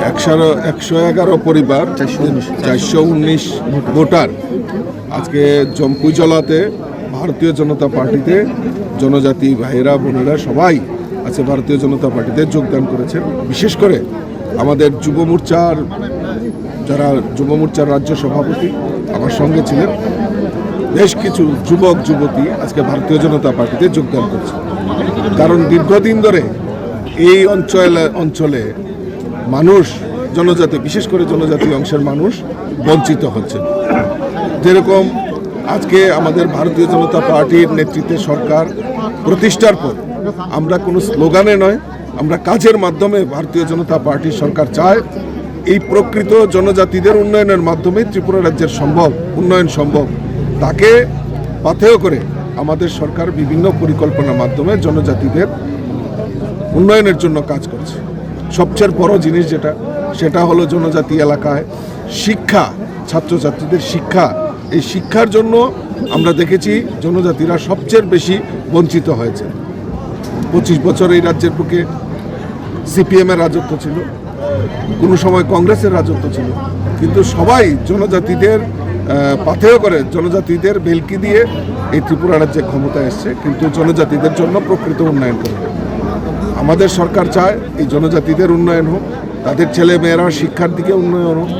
111 পরিবার 419 ভোটার আজকে জম্পুজলাতে ভারতীয় জনতা পার্টিতে জনজাতি ভাইয়েরা বোনেরা সবাই আছে ভারতীয় জনতা পার্টিতে যোগদান করেছেন। বিশেষ করে আমাদের যুব মোর্চার রাজ্য সভাপতি আমার সঙ্গে ছিলেন, বেশ কিছু যুবক যুবতী আজকে ভারতীয় জনতা পার্টিতে যোগদান করছে। কারণ দীর্ঘদিন ধরে এই অঞ্চলে মানুষ জনজাতি বিশেষ করে জনজাতি অংশের মানুষ বঞ্চিত হচ্ছেন। যেরকম আজকে আমাদের ভারতীয় জনতা পার্টির নেতৃত্বে সরকার প্রতিষ্ঠার পর আমরা কোনো স্লোগানে নয়, আমরা কাজের মাধ্যমে ভারতীয় জনতা পার্টির সরকার চায় এই প্রকৃত জনজাতিদের উন্নয়নের মাধ্যমে ত্রিপুরা রাজ্যের উন্নয়ন সম্ভব। তাকে পাথেয় করে আমাদের সরকার বিভিন্ন পরিকল্পনার মাধ্যমে জনজাতিদের উন্নয়নের জন্য কাজ করছে। সবচেয়ে বড় জিনিস সেটা হলো জনজাতি এলাকায় শিক্ষা, ছাত্রছাত্রীদের শিক্ষা। এই শিক্ষার জন্য আমরা দেখেছি জনজাতিরা সবচেয়ে বেশি বঞ্চিত হয়েছে। 25 বছর এই রাজ্যের বুকে সিপিএমের রাজত্ব ছিল, কোনো সময় কংগ্রেসের রাজত্ব ছিল, কিন্তু সবাই জনজাতিদের পাথেয় করে জনজাতিদের ভেলকি দিয়ে এই ত্রিপুরা রাজ্যে ক্ষমতা এসছে, কিন্তু জনজাতিদের জন্য প্রকৃত উন্নয়ন করে। আমাদের সরকার চায় এই জনজাতিদের উন্নয়ন হোক, তাদের ছেলে মেয়েরা শিক্ষার দিকে উন্নয়ন হোক।